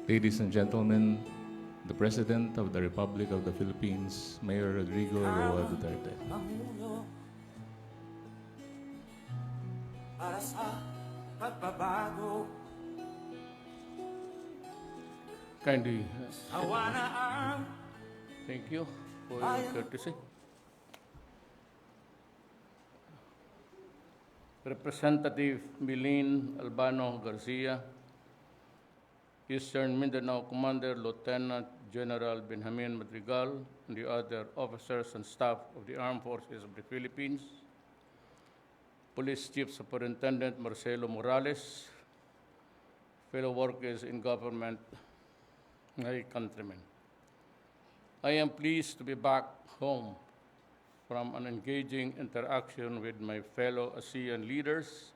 Ladies and gentlemen, the President of the Republic of the Philippines, Mayor Rodrigo Roa Duterte. Mamuno para sa pagbabago. Kindly, Awa na ang thank you for your courtesy. Representative Milene Albano Garcia, Eastern Mindanao Commander Lieutenant General Benjamin Madrigal, and the other officers and staff of the Armed Forces of the Philippines, Police Chief Superintendent Marcelo Morales, fellow workers in government, my countrymen. I am pleased to be back home from an engaging interaction with my fellow ASEAN leaders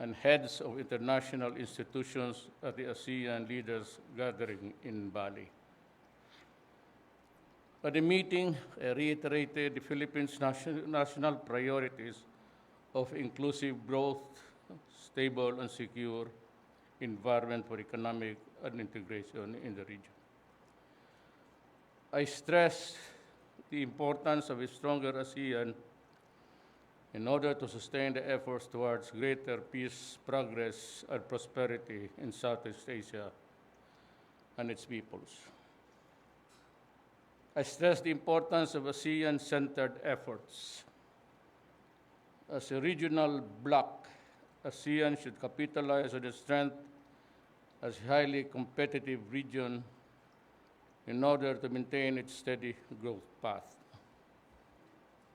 and heads of international institutions at the ASEAN Leaders Gathering in Bali. At the meeting, I reiterated the Philippines' national priorities of inclusive growth, stable and secure environment for economic and integration in the region. I stressed the importance of a stronger ASEAN in order to sustain the efforts towards greater peace, progress, and prosperity in Southeast Asia and its peoples. I stressed the importance of ASEAN-centered efforts. As a regional bloc, ASEAN should capitalize on its strength as a highly competitive region in order to maintain its steady growth path.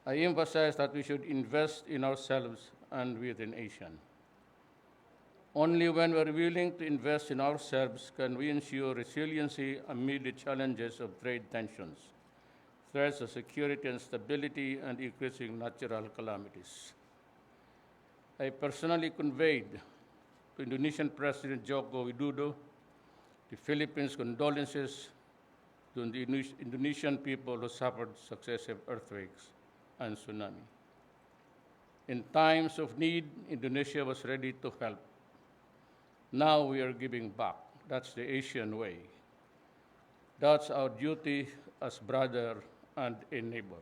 I emphasize that we should invest in ourselves and within ASEAN. Only when we are willing to invest in ourselves can we ensure resiliency amid the challenges of trade tensions, threats of security and stability, and increasing natural calamities. I personally conveyed to Indonesian President Joko Widodo the Philippines' condolences to the Indonesian people who suffered successive earthquakes and tsunami. In times of need, Indonesia was ready to help. Now we are giving back. That's the Asian way. That's our duty as brother and a neighbor.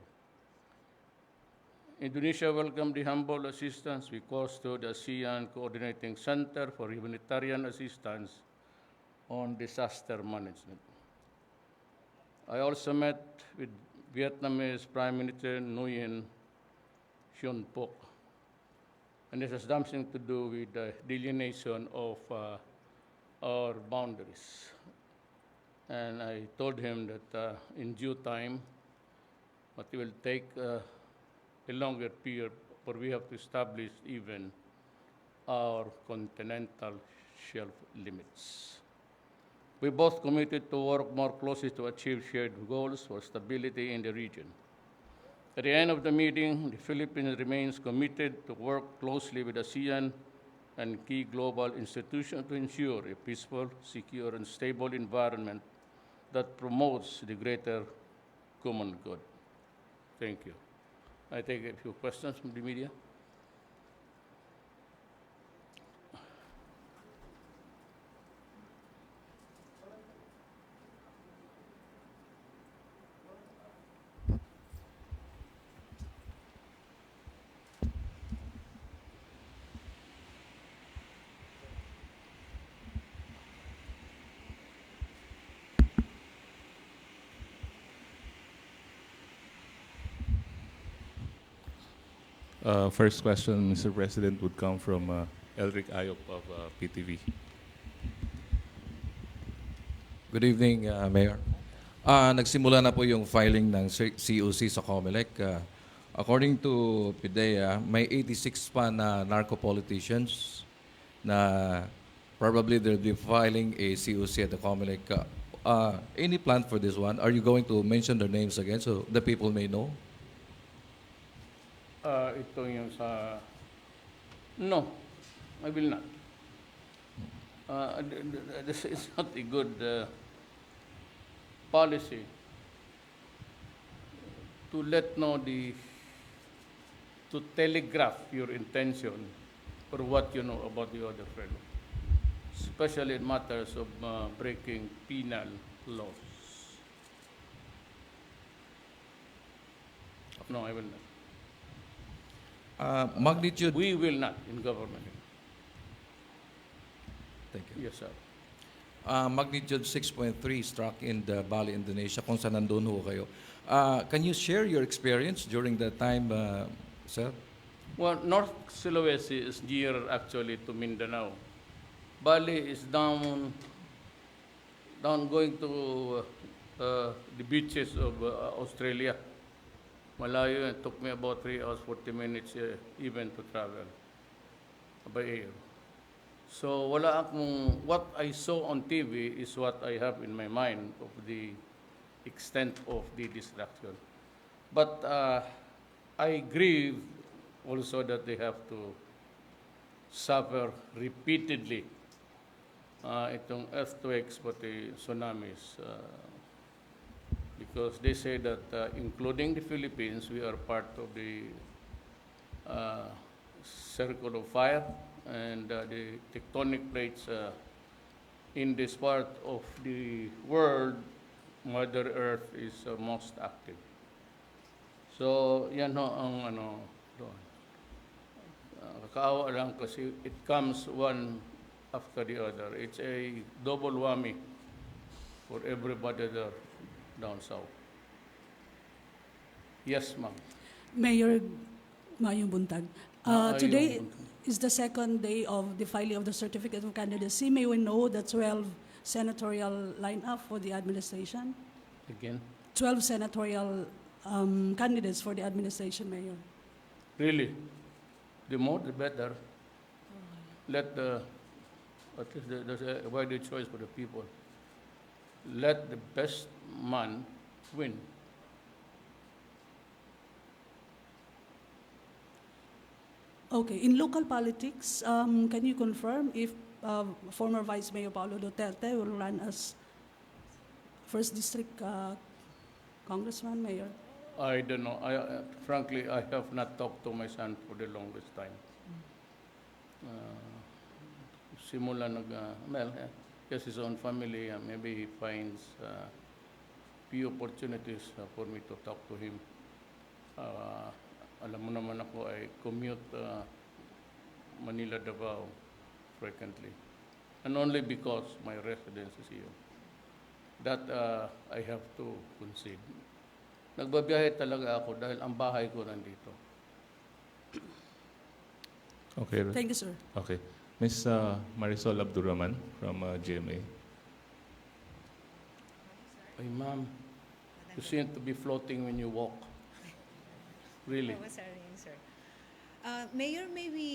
Indonesia welcomed the humble assistance we caused to the ASEAN Coordinating Center for Humanitarian Assistance on Disaster Management. I also met with Vietnamese Prime Minister Nguyen Xuan Phuc, and this has something to do with the delineation of our boundaries. And I told him that in due time, but it will take a longer period, for we have to establish even our continental shelf limits. We both committed to work more closely to achieve shared goals for stability in the region. At the end of the meeting, the Philippines remains committed to work closely with ASEAN and key global institutions to ensure a peaceful, secure, and stable environment that promotes the greater common good. Thank you. I take a few questions from the media. First question, Mr. President, would come from Elric Ayop of PTV. Good evening, Mayor. Nagsimula na po yung filing ng COC sa COMELEC. According to PIDEA, may 86 pa na narco-politicians na probably they'll be filing a COC at the COMELEC. Any plan for this one? Are you going to mention their names again so the people may know? Ito yung sa... No, I will not. This is not a good policy to to telegraph your intention or what you know about the other fellow. especially in matters of breaking penal laws. No, I will not. Magnitude. We will not in government. Thank you. Yes, sir. Magnitude 6.3 struck in the Bali, Indonesia, kung saan nandun ho kayo. Can you share your experience during that time, sir? Well, North Sulawesi is near actually to Mindanao. Bali is down going to the beaches of Australia. Malayo, it took me about 3 hours, 40 minutes even to travel by air. So wala akong, what I saw on TV is what I have in my mind of the extent of the destruction. But I grieve also that they have to suffer repeatedly itong earthquakes pati tsunamis. Because they say that including the Philippines, we are part of the circle of fire, and the tectonic plates in this part of the world, Mother Earth is most active. So, yan ho ang doon. Kakaawa lang kasi it comes one after the other. It's a double whammy for everybody there down south. Yes, ma'am. Mayor Mayong Buntag, Ayong today Buntag. is the second day of the filing of the certificate of candidacy. May we know the 12 senatorial lineup for the administration? Again? 12 senatorial candidates for the administration, Mayor. Really? The more, the better. Let at least there's a wider choice for the people. Let the best man win. Okay, in local politics, can you confirm if former Vice Mayor Paulo Duterte will run as first district congressman, Mayor? I don't know. Frankly, I have not talked to my son for the longest time. Simula he has his own family, maybe he finds few opportunities for me to talk to him. Alam mo naman ako, I commute Manila, Davao frequently. And only because my residence is here. That I have to concede. Nagbabiyahe talaga ako dahil ang bahay ko nandito. Okay. Thank you, sir. Okay. Ms. Marisol Abdurrahman from GMA. Ay, ma'am, you seem to be floating when you walk. Really? Oh, sorry, sir. Mayor, may we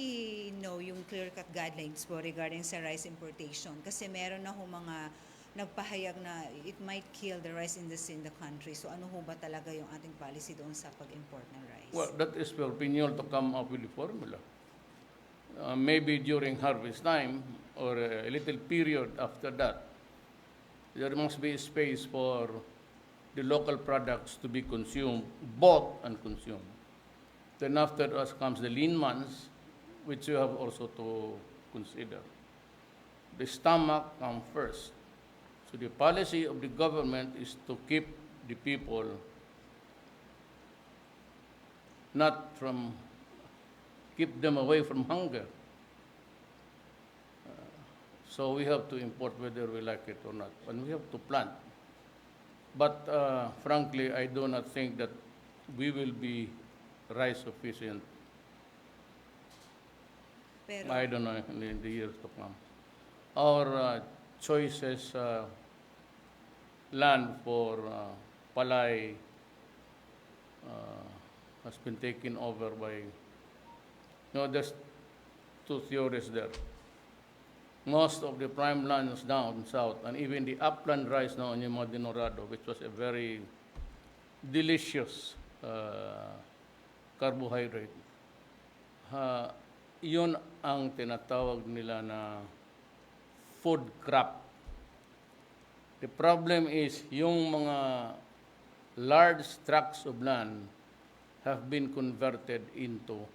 know yung clear-cut guidelines po regarding sa rice importation? Kasi meron na ho mga nagpahayag na it might kill the rice industry in the country. So ano ho ba talaga yung ating policy doon sa pag-import ng rice? Well, that is for Pinyol to come up with the formula. Maybe during harvest time or a little period after that, there must be space for the local products to be consumed, bought and consumed. Then after us comes the lean months, which you have also to consider. The stomach comes first. So the policy of the government is to keep the people keep them away from hunger. So we have to import whether we like it or not, and we have to plant. But frankly, I do not think that we will be rice sufficient. Pero, I don't know in the years to come. Our choices, land for palay has been taken over by, there's two theories there. Most of the prime lands down south, and even the upland rice now in Dinorado, which was a very delicious carbohydrate. Yun ang tinatawag nila na food crop. The problem is yung mga large tracts of land have been converted into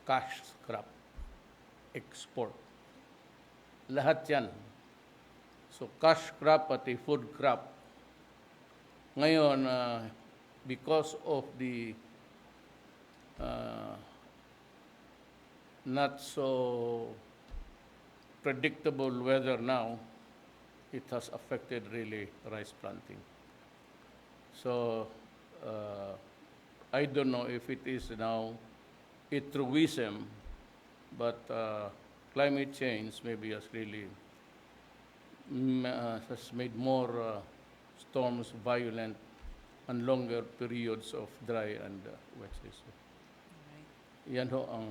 cash crop export. Lahat yan. So cash crop pati food crop. Ngayon, because of the not so predictable weather now, it has affected really rice planting. So I don't know if it is now a truism, but climate change maybe has really has made more storms violent and longer periods of dry and wet season. Yan ho ang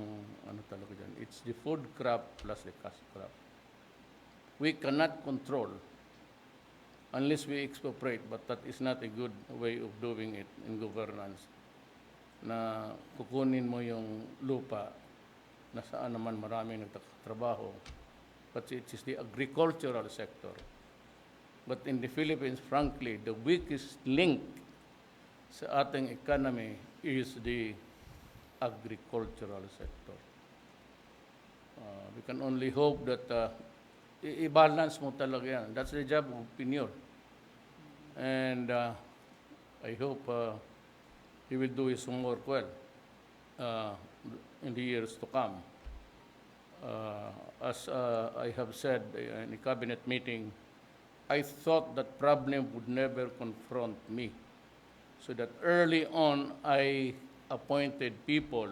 ano talaga dyan. It's the food crop plus the cash crop. We cannot control unless we expropriate, but that is not a good way of doing it in governance. Na kukunin mo yung lupa na saan naman maraming nagtatrabaho, but it is the agricultural sector. But in the Philippines, frankly, the weakest link sa ating economy is the agricultural sector. We can only hope that i-balance mo talaga yan. That's the job of opinion. And I hope he will do his homework well in the years to come. As I have said in a cabinet meeting, I thought that problem would never confront me. So that early on, I appointed people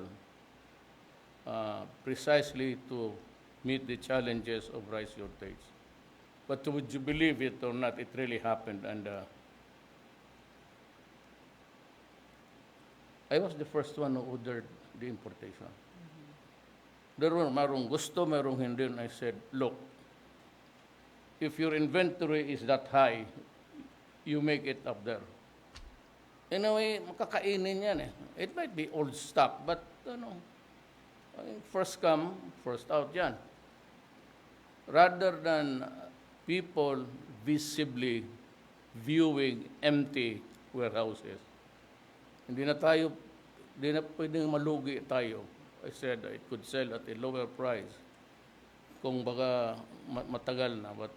precisely to meet the challenges of rice shortage. But would you believe it or not, it really happened. And I was the first one who ordered the importation. There were marong gusto, marong hindi. And I said, look, if your inventory is that high, you make it up there. In a way, makakainin yan eh. It might be old stock, but first come, first out yan. Rather than people visibly viewing empty warehouses. Hindi na pwedeng malugi tayo. I said it could sell at a lower price kung baka matagal na, but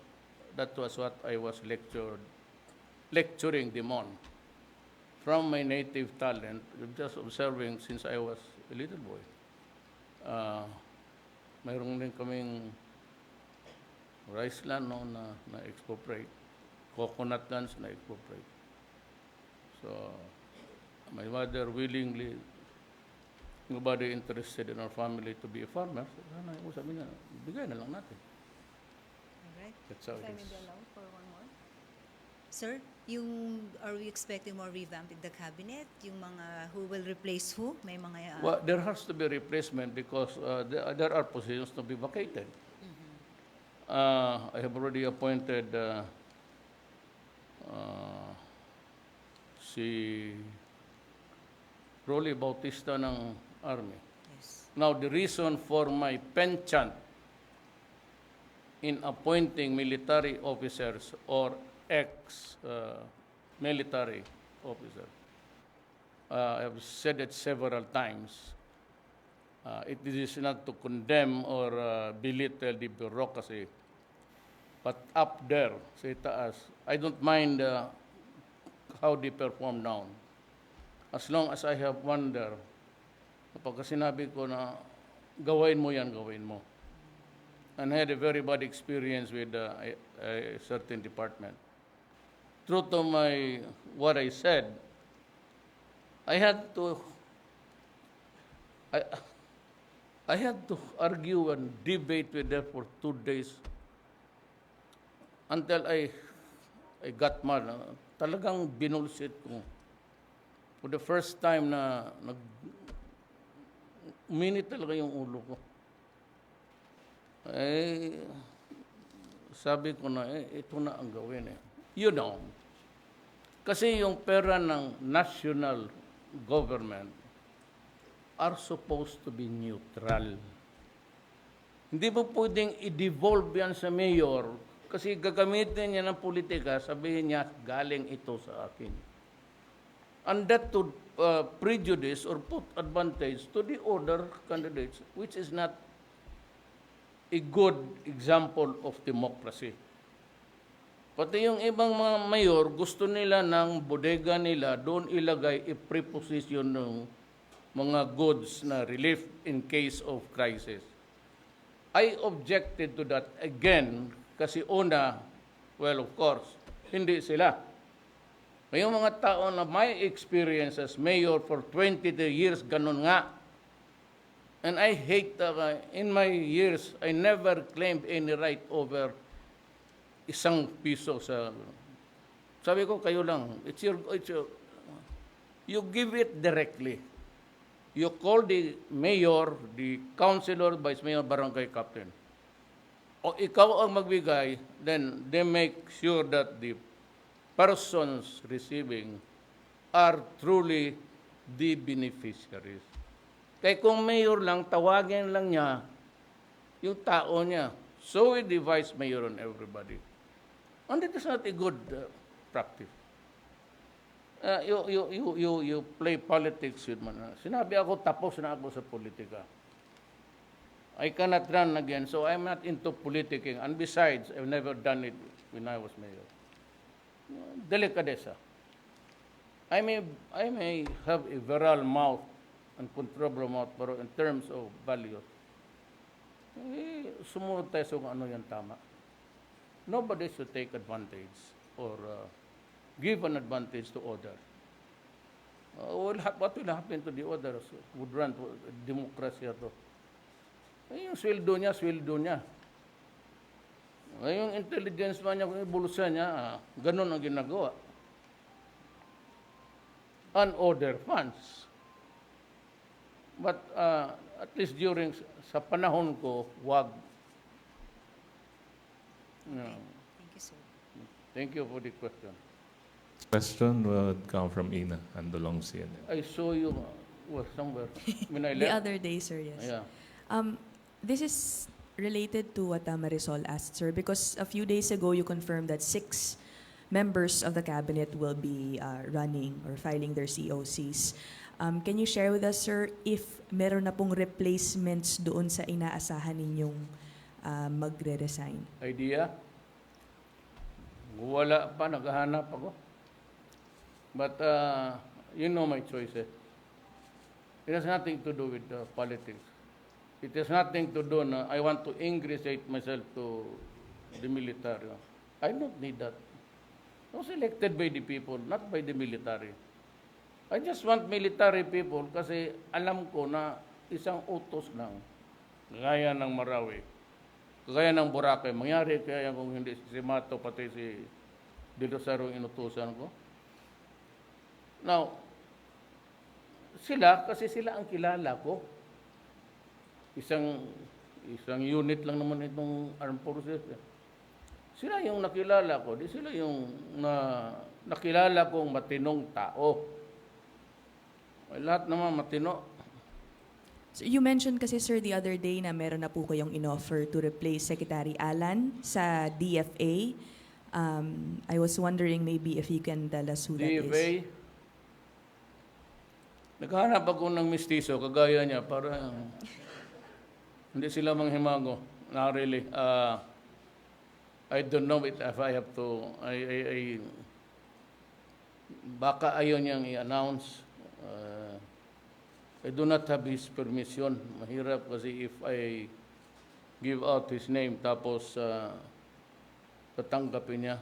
that was what I was lecturing them on. From my native talent, just observing since I was a little boy. Mayroon din kaming rice land na expropriate, coconut lands na expropriate. So, my mother willingly, nobody interested in our family to be a farmer. So, sabi niya, bigay na lang natin. Alright. That's how If it I may is. be allowed for one more. Sir, are we expecting more revamp in the cabinet? Yung mga who will replace who? May mga... Well, there has to be replacement because there are positions to be vacated. I have already appointed si Rolly Bautista ng Army. yes. Now, the reason for my penchant in appointing military officers or ex-military officers, I have said it several times. It is not to condemn or belittle the bureaucracy, but up there, sa itaas, I don't mind how they perform down. As long as I have wonder, kapag sinabi ko na gawain mo yan, gawain mo. And I had a very bad experience with a certain department. True to what I said, I had to argue and debate with them for 2 days until I got mad. Talagang binulsit ko. For the first time na uminit talaga yung ulo ko. Sabi ko na, ito na ang gawin eh. You know, kasi yung pera ng national government are supposed to be neutral. Hindi mo pwedeng i-devolve yan sa mayor kasi gagamitin niya ng politika, sabihin niya, galing ito sa akin. And that to prejudice or put advantage to the other candidates, which is not a good example of democracy. Pati yung ibang mga mayor, gusto nila ng bodega nila, doon ilagay i-preposition ng mga goods na relief in case of crisis. I objected to that again kasi una, well, of course, hindi sila. May mga tao na my experience as mayor for 23 years, ganun nga. And I hate, in my years, I never claimed any right over isang piso sa... Sabi ko, kayo lang, it's your, you give it directly. You call the mayor, the councilor, vice mayor, barangay captain. O ikaw ang magbigay, then they make sure that the persons receiving are truly the beneficiaries. Kaya kung mayor lang, tawagin lang niya yung tao niya. So with the vice mayor and everybody. And it is not a good practice. You play politics with man. Sinabi ako, tapos na ako sa politika. I cannot run again, so I'm not into politicking. And besides, I've never done it when I was mayor. Delicadeza. I may have a virile mouth and controversial mouth, pero in terms of values, sumunod tayo sa kung ano yung tama. Nobody should take advantage or give an advantage to others. What will happen to the others would run to democracy ito. Yung sweldo niya. Yung intelligence man niya, kung ibulusa niya, ganun ang ginagawa. Unordered funds. But at least sa panahon ko, wag. Thank you, sir. Thank you for the question. Question would come from Ina Andolong, CNN. I saw you somewhere when I The left. other day, sir, yes. Yeah. This is related to what Marisol asked, sir, because a few days ago you confirmed that 6 members of the cabinet will be running or filing their COCs. Can you share with us, sir, if meron na pong replacements doon sa inaasahan ninyong magre-resign? Idea? Wala pa, naghahanap ako. But you know my choices. It has nothing to do with politics. It has nothing to do na I want to ingratiate myself to the military. I don't need that. I was elected by the people, not by the military. I just want military people kasi alam ko na isang utos lang, gaya ng Marawi, gaya ng Boracay, mangyari kaya kung hindi si Mato pati si De Rosaro inutusan ko. Now, kasi sila ang kilala ko. Isang unit lang naman itong armed forces. Sila yung nakilala ko, di sila yung nakilala kong matinong tao. Lahat naman matino. So you mentioned kasi, sir, the other day na meron na po kayong inoffer to replace Secretary Alan sa DFA. I was wondering maybe if you can tell us who that is. DFA, naghahanap ako ng mistiso, kagaya niya, para hindi sila manghimago. Not really. I don't know if I have to, baka ayaw niyang i-announce. I do not have his permission. Mahirap kasi if I give out his name tapos tatanggapin niya.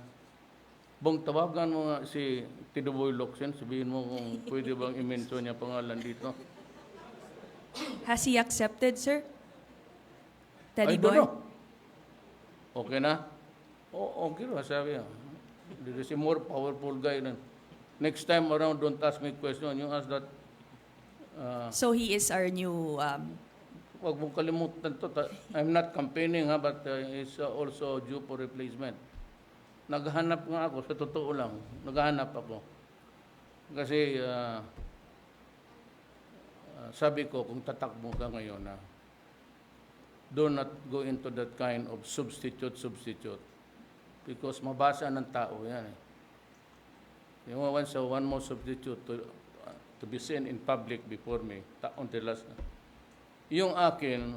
Bong, tawagan mo nga si Tiduboy Locsin, sabihin mo kung pwede bang i-mention niya pangalan dito. Has he accepted, sir? I Teddy don't Boy? know. Okay na? Okay na, sabi niya. This is a more powerful guy. Next time around, don't ask me question. You ask that. So he is our new... Huwag mong kalimutan to. I'm not campaigning, but it's also due for replacement. Naghahanap nga ako, sa totoo lang. Naghahanap ako. Kasi sabi ko, kung tatakbo ka ngayon, do not go into that kind of substitute. Because mabasa ng tao yan. You want one more substitute to be seen in public before me, on the last. Yung akin,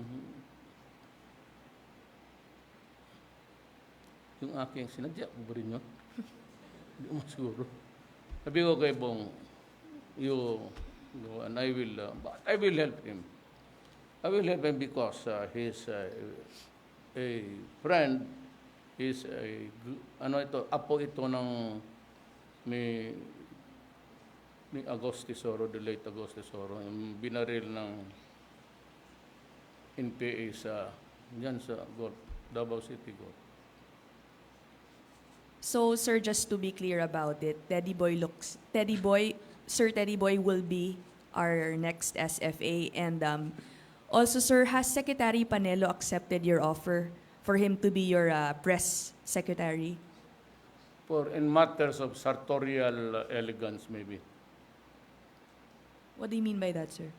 Yung aking sinadya ko ba rin yun? Hindi ko siguro. Sabi ko kay Bong, you go and but I will help him. I will help him because he's a friend, he's apo ito ng ni Agostisoro, the late Agostisoro, yung binaril ng NPA diyan sa Davao City Golf. So, sir, just to be clear about it, Sir Teddy Boy will be our next SFA. And also, sir, has Secretary Panelo accepted your offer for him to be your press secretary? For in matters of sartorial elegance, maybe. What do you mean by that, sir?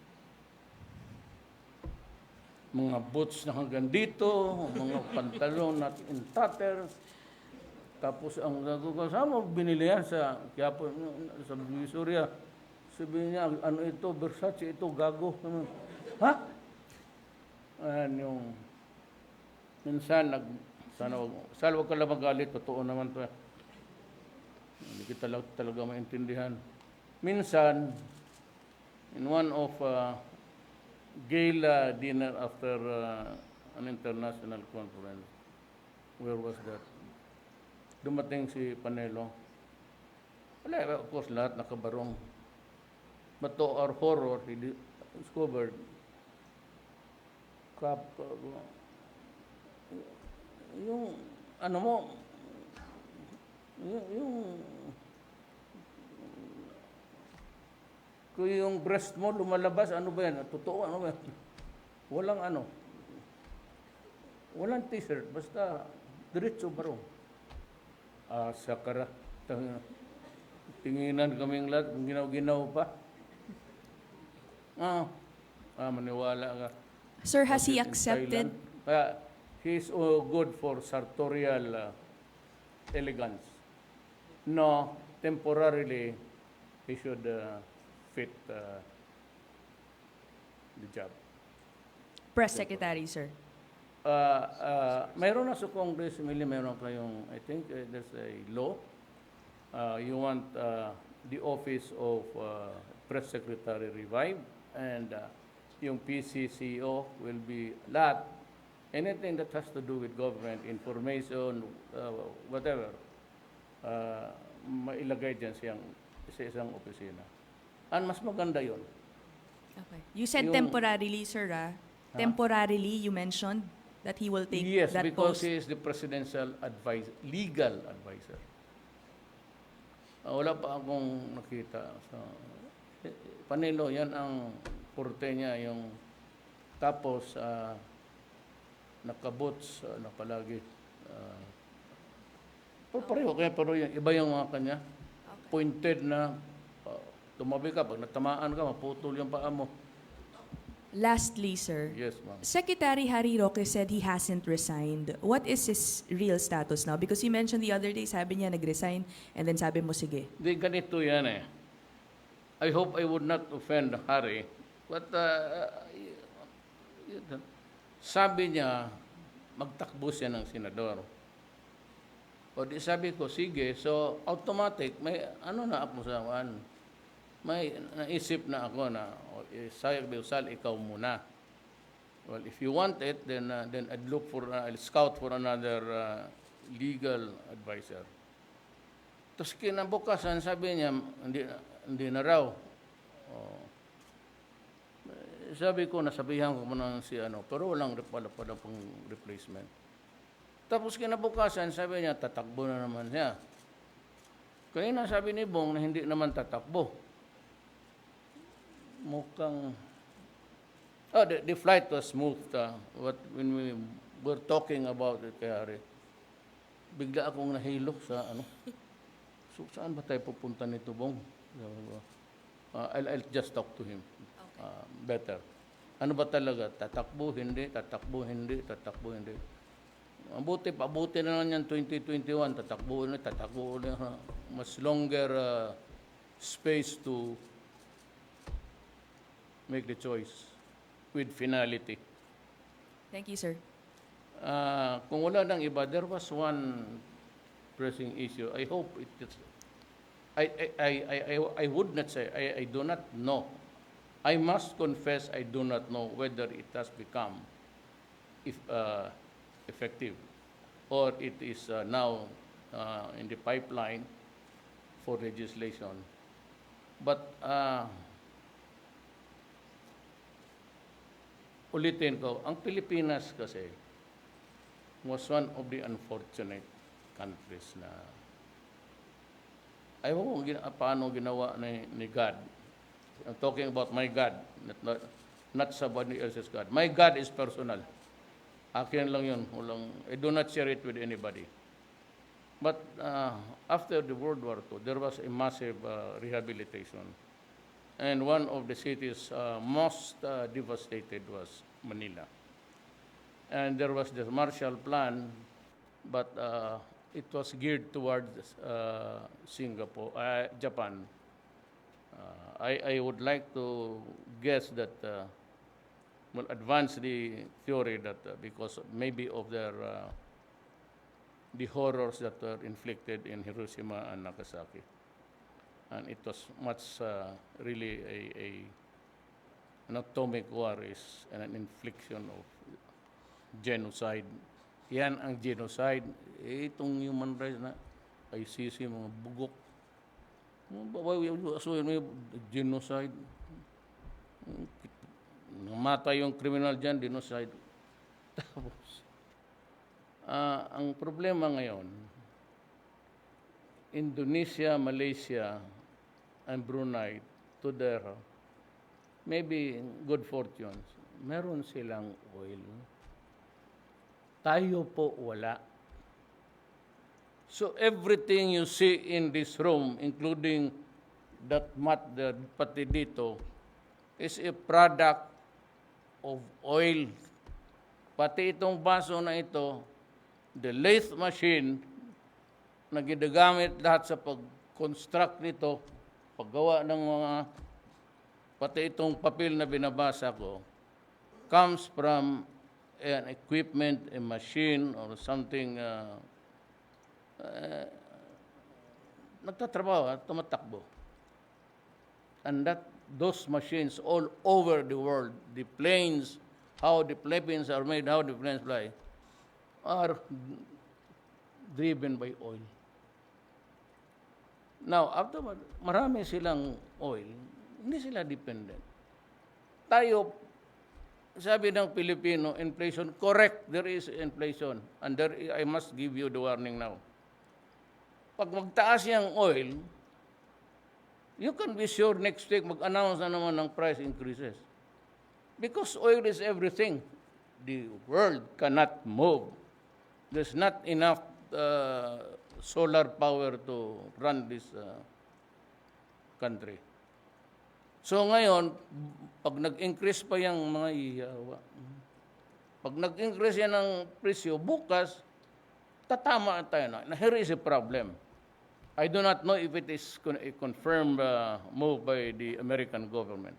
Mga boots na hanggang dito, mga pantalon na in tatters. Tapos ang kasama, binili yan sa Quiapo, sa Visoria. Sabi niya, ano ito, Versace, ito, gago. Ha? Ayan yung, minsan, sana wag ka lang magalit, totoo naman to. Hindi kita talaga maintindihan. Minsan, in one of gala dinner after an international conference, where was that? Dumating si Panelo. Wala, of course, lahat nakabarong. But to our horror, he discovered yung ano mo, kung yung breast mo lumalabas, ano ba yan? Totoo, ano ba yan? Walang t-shirt, basta diretso barong. Sakara. Tinginan kaming lahat, ginaw-ginaw pa. Maniwala ka. Sir, has he In accepted? Thailand. Kaya, he's good for sartorial elegance. No, temporarily, he should fit the job. Press secretary, sir. Mayroon na sa Congress, mayroon kayong, I think there's a law. You want the office of press secretary revived, and yung PCCO will be lahat. Anything that has to do with government information, whatever, mailagay dyan sa isang opisina. And mas maganda yun. Okay. You said Yung- temporarily, sir, Temporarily, you mentioned that he will take Yes, that because post. he is the presidential legal advisor. Wala pa akong nakita. Panelo, yan ang porte niya, yung tapos nakaboots na palagi. Pareho kaya, pero yung, iba yung mga kanya. Pointed na tumabi ka, pag natamaan ka, maputol yung paa mo. Lastly, sir, Yes, ma'am. Secretary Harry Roque said he hasn't resigned. What is his real status now? Because you mentioned the other day, sabi niya nag-resign, and then sabi mo, sige. Di ganito yan eh. I hope I would not offend Harry, but sabi niya, magtakbo siya ng senador. O di sabi ko, sige, so automatic, may ano na ako sa may naisip na ako na, sayag Biusal, ikaw muna. Well, if you want it, then I'd look for, I'll scout for another legal advisor. Tapos kinabukasan, sabi niya, hindi na raw. Sabi ko, nasabihan ko muna si pero walang pala pang replacement. Tapos kinabukasan, sabi niya, tatakbo na naman siya. Kanina sabi ni Bong na hindi naman tatakbo. Mukhang, the flight was smooth. When we were talking about it kay Harry, bigla akong nahilo sa So, saan ba tayo pupunta nito, Bong? I'll just talk to him. Better. Ano ba talaga? Tatakbo, hindi, tatakbo, hindi, tatakbo, hindi. Pabuti na lang yan 2021, tatakbo ulit. Mas longer space to make the choice with finality. Thank you, sir. Kung wala nang iba, there was one pressing issue. I hope it gets. I would not say, I do not know. I must confess I do not know whether it has become if, effective or it is now in the pipeline for legislation. But ulitin ko, ang Pilipinas kasi was one of the unfortunate countries na ayaw ko paano ginawa ni God. I'm talking about my God, not somebody else's God. My God is personal. Akin lang yun. I do not share it with anybody. But after the World War II, there was a massive rehabilitation. And one of the cities most devastated was Manila. And there was the Marshall Plan, but it was geared towards Japan. I would like to guess that will advance the theory that because maybe of their the horrors that were inflicted in Hiroshima and Nagasaki, and it was much really an atomic war is an infliction of genocide. Yan ang genocide. Itong human rights na ICC, mga bugok. So, genocide. Namatay yung criminal dyan, genocide. Tapos, ang problema ngayon, Indonesia, Malaysia, and Brunei, to their maybe good fortunes, meron silang oil. Tayo po wala. So everything you see in this room, including that mat there, pati dito, is a product of oil. Pati itong baso na ito, the lathe machine na ginagamit lahat sa pag-construct nito, paggawa ng mga, pati itong papel na binabasa ko, comes from an equipment, a machine, or something nagtatrabaho, tumatakbo. And those machines all over the world, the planes, how the planes are made, how the planes fly, are driven by oil. Now, after marami silang oil, hindi sila dependent. Tayo, sabi ng Pilipino, inflation, correct, there is inflation. And I must give you the warning now. Pag magtaas yung oil, you can be sure next week mag-announce na naman ng price increases. Because oil is everything. The world cannot move. There's not enough solar power to run this country. So ngayon, pag nag-increase pa yung mga ihawa, pag nag-increase yan ng presyo, bukas, tatama tayo na. Here is a problem. I do not know if it is a confirmed move by the American government.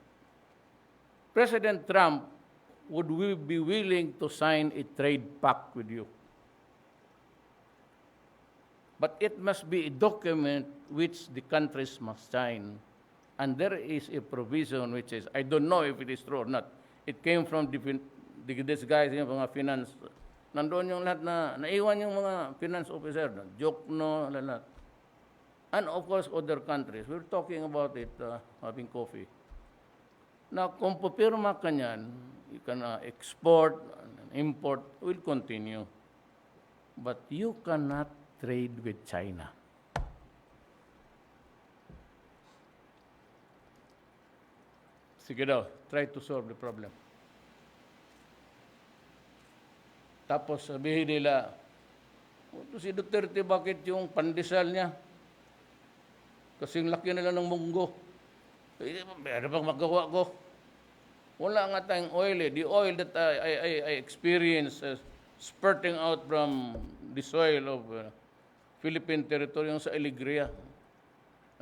President Trump would be willing to sign a trade pact with you. But it must be a document which the countries must sign. And there is a provision which is, I don't know if it is true or not. It came from these guys, yung mga finance. Nandoon yung lahat na, naiwan yung mga finance officer. Joke no, lahat. And of course, other countries. We're talking about it, having coffee. Now, kung pupirma ka niyan, you can export, import, will continue. But you cannot trade with China. Sige daw, try to solve the problem. Tapos sabihin nila, si Duterte, bakit yung pandesal niya? Kasing laki nila ng munggo. Ano bang magawa ko? Wala nga tayong oil eh. The oil that I experienced spurting out from the soil of Philippine territory yung sa Alegria.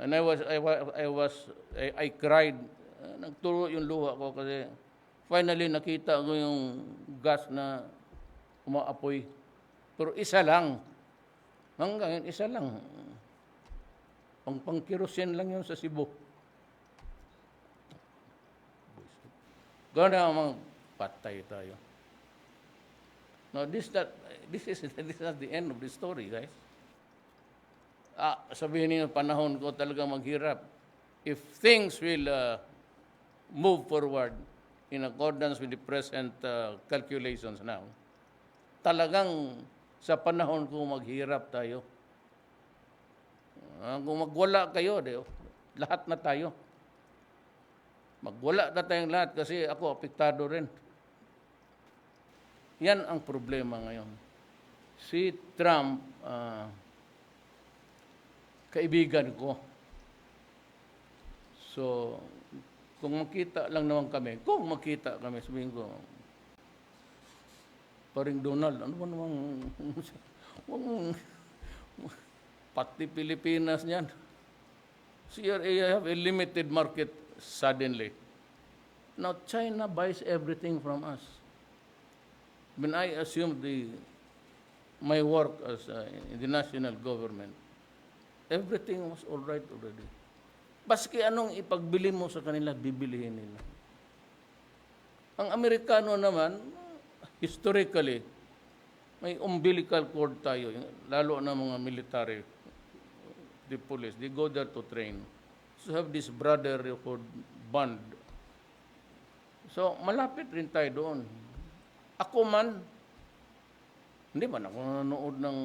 And I cried. Nagturo yung luha ko kasi finally nakita ko yung gas na umaapoy. Pero isa lang. Hanggang yun, isa lang. Pang-kerosene lang yun sa Cebu. Gano'n ang patay tayo. No, this is not the end of the story, guys. Sabihin niyo, panahon ko talaga maghirap. If things will move forward in accordance with the present calculations now, talagang sa panahon ko maghirap tayo. Kung magwala kayo, lahat na tayo. Magwala na tayong lahat kasi ako apektado rin. Yan ang problema ngayon. Si Trump, kaibigan ko. So, kung makita lang naman kami, sabihin ko, paring Donald, ano ba namang, pati Pilipinas niyan. CRA have a limited market suddenly. Now, China buys everything from us. When I assumed my work as in the national government, everything was all right already. Baski anong ipagbili mo sa kanila, bibilihin nila. Ang Amerikano naman, historically, may umbilical cord tayo, lalo na mga military, the police, they go there to train. So have this brotherhood bond. So malapit rin tayo doon. Ako man, hindi man ako nanonood ng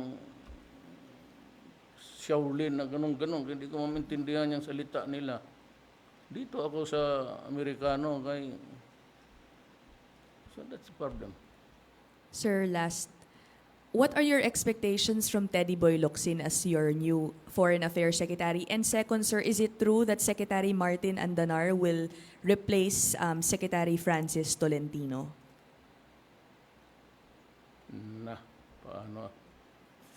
Shaolin na ganun-ganun, hindi ko maintindihan yung salita nila. Dito ako sa Amerikano, so that's the problem. Sir, last, what are your expectations from Teddy Boy Locsin as your new Foreign Affairs Secretary? And second, sir, is it true that Secretary Martin Andanar will replace Secretary Francis Tolentino? Paano?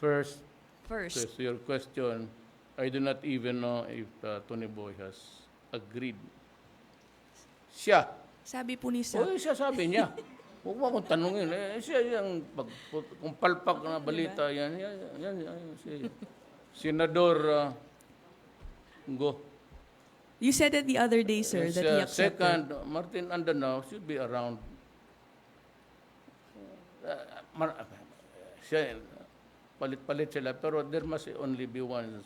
First, to your question, I do not even know if Tony Boy has agreed. Siya. Sabi po ni Sir. Siya sabi niya. Huwag mo akong tanungin. Siya yung kung palpak na balita, yan, si Senador Go. You said it the other day, sir, that he accepted. Second, Martin Andanao should be around. Siya, palit-palit sila, pero there must only be one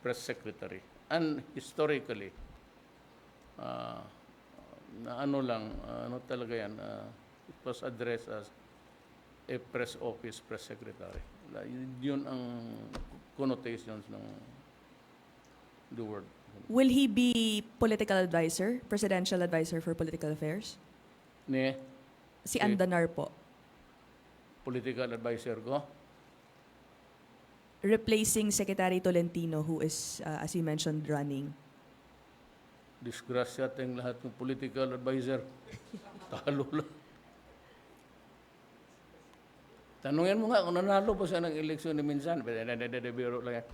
press secretary. And historically, talaga yan, it was addressed as a press office, press secretary. Yun ang connotations ng the word. Will he be political advisor, presidential advisor for political affairs? Si Andanar po. Political advisor ko? Replacing Secretary Tolentino, who is, as you mentioned, running. Disgrasya tayong lahat ng political advisor. Talo lang. Tanungin mo nga kung nanalo pa siya ng eleksyon ni minsan. Biro lang yan.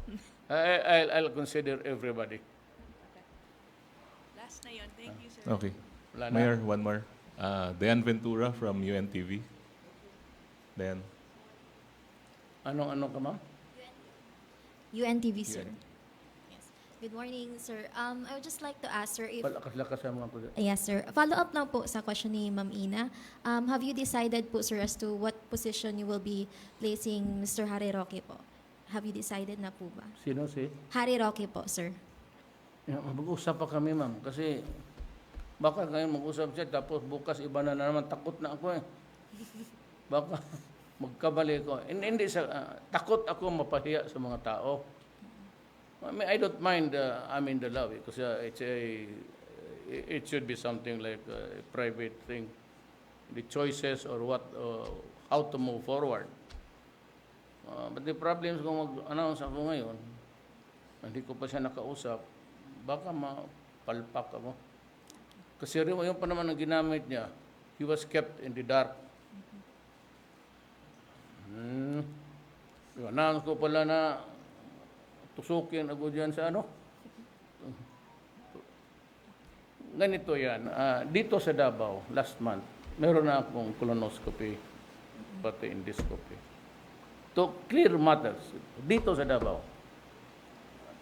I'll consider everybody. Last na yun. Thank you, sir. Okay. Wala na. Mayor, one more. Dayan Ventura from UNTV. Dayan. Anong ka, ma'am? UNTV, sir. UN. Yes. Good morning, sir. I would just like to ask, sir, if... Palakas-lakas sa mga kulit. Yes, sir. Follow up lang po sa question ni Ma'am Ina. Have you decided po, sir, as to what position you will be placing Mr. Harry Roque po? Have you decided na po ba? Sino si? Harry Roque po, sir. Mag-usap pa kami, ma'am. Kasi baka ngayon mag-usap siya, tapos bukas iba na naman. Takot na ako eh. Baka magkabali ko. Hindi takot ako mapahiya sa mga tao. I mean, I don't mind I'm in the law because it should be something like a private thing. The choices or how to move forward. But the problems kung mag-announce ako ngayon, hindi ko pa siya nakausap, baka mapalpak ako. Kasi yung pa naman ang ginamit niya, he was kept in the dark. Announce ko pala na tusukin ako dyan sa Ganito yan. Dito sa Davao, last month, meron na akong colonoscopy, pati endoscopy. to clear matters dito sa Davao.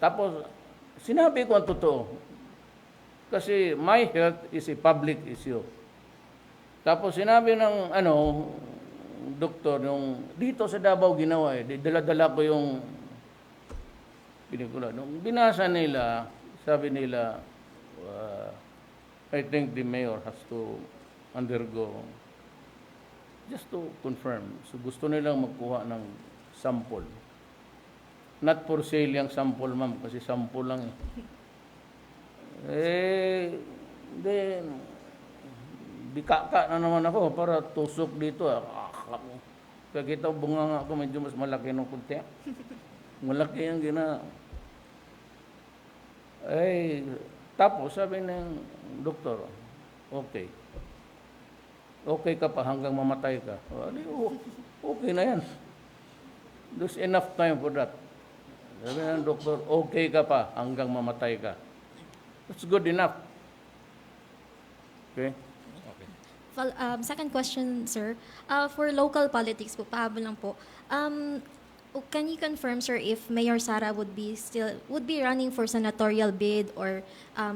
Tapos, sinabi ko ang totoo. Kasi my health is a public issue. Tapos sinabi ng doktor, yung dito sa Davao ginawa dala-dala ko yung pelikula. Nung binasa nila, sabi nila, I think the mayor has to undergo, just to confirm. So gusto nilang magkuha ng sample. Not for sale yung sample, ma'am, kasi sample lang then, bikaka na naman ako para tusok dito. Kaya kita bunga nga ako, medyo mas malaki ng kunti. Malaki ang tapos sabi ng doktor, okay. Okay ka pa hanggang mamatay ka. Okay na yan. There's enough time for that. Sabi ng doktor, okay ka pa hanggang mamatay ka. That's good enough. Okay? Second question, sir. For local politics po, pahabol lang po. Can you confirm, sir, if Mayor Sara would be running for senatorial bid or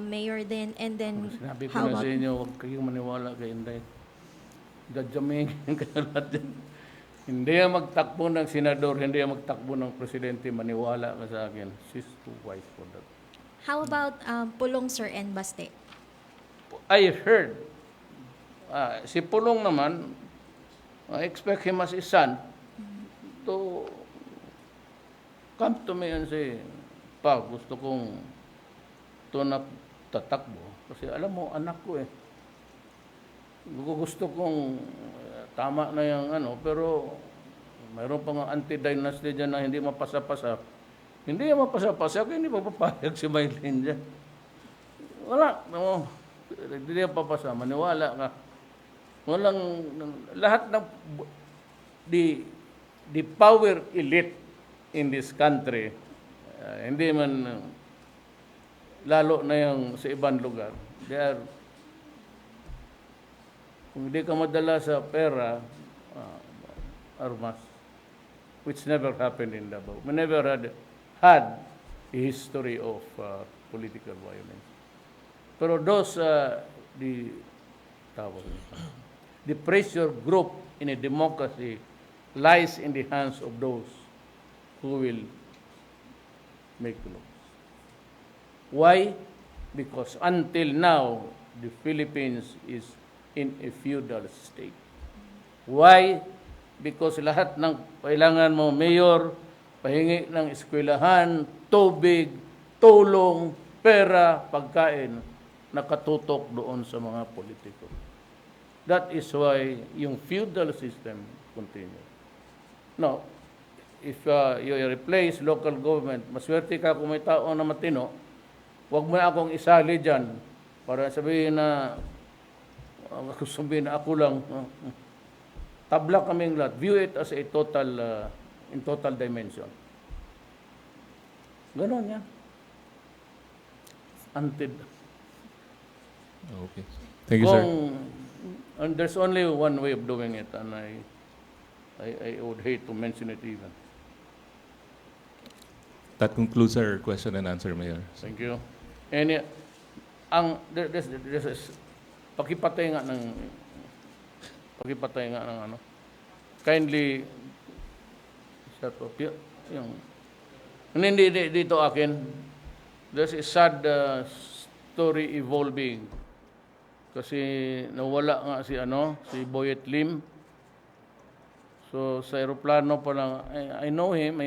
mayor din, and then Sinabi ko how na about sa inyo, huwag kayong maniwala kay Inday. Dadjaming kayo lahat yan. Hindi yan magtakbo ng senador, hindi yan magtakbo ng presidente, maniwala ka sa akin. She's too wise for that. how about Pulong, sir, and Baste? I heard, si Pulong naman, I expect him as his son to come to me and say, Pa, gusto kong ito na tatakbo. Kasi alam mo, anak ko eh. Gusto kong tama na yung pero mayroon pa nga anti-dynasty dyan na hindi mapasa-pasa. Hindi yan mapasa-pasa, kaya hindi papapayag si Maylin dyan. Wala. Hindi yan papasa. Maniwala ka. Walang, lahat ng, the power elite in this country, hindi man, lalo na yung sa ibang lugar, they are, kung hindi ka madala sa pera, armas, which never happened in Davao. We never had a history of political violence. Pero those, the pressure group in a democracy lies in the hands of those who will make laws. Why? Because until now, the Philippines is in a feudal state. Why? Because lahat ng kailangan mo, mayor, pahingi ng eskwelahan, tubig, tulong, pera, pagkain, nakatutok doon sa mga politiko. That is why yung feudal system continues. Now, if you replace local government, maswerte ka kung may tao na matino, huwag mo na akong isali dyan para sabihin na ako lang. Tabla kaming lahat. View it as a total, in total dimension. Ganon yan. Okay. Thank you, sir. And there's only one way of doing it, and I would hate to mention it even. That concludes our question and answer, Mayor. Thank you. And this is pakipatay nga ng kindly shut up yung hindi dito akin. There's a sad story evolving kasi nawala nga si Boyet Lim. So sa aeroplano pa lang, I know him.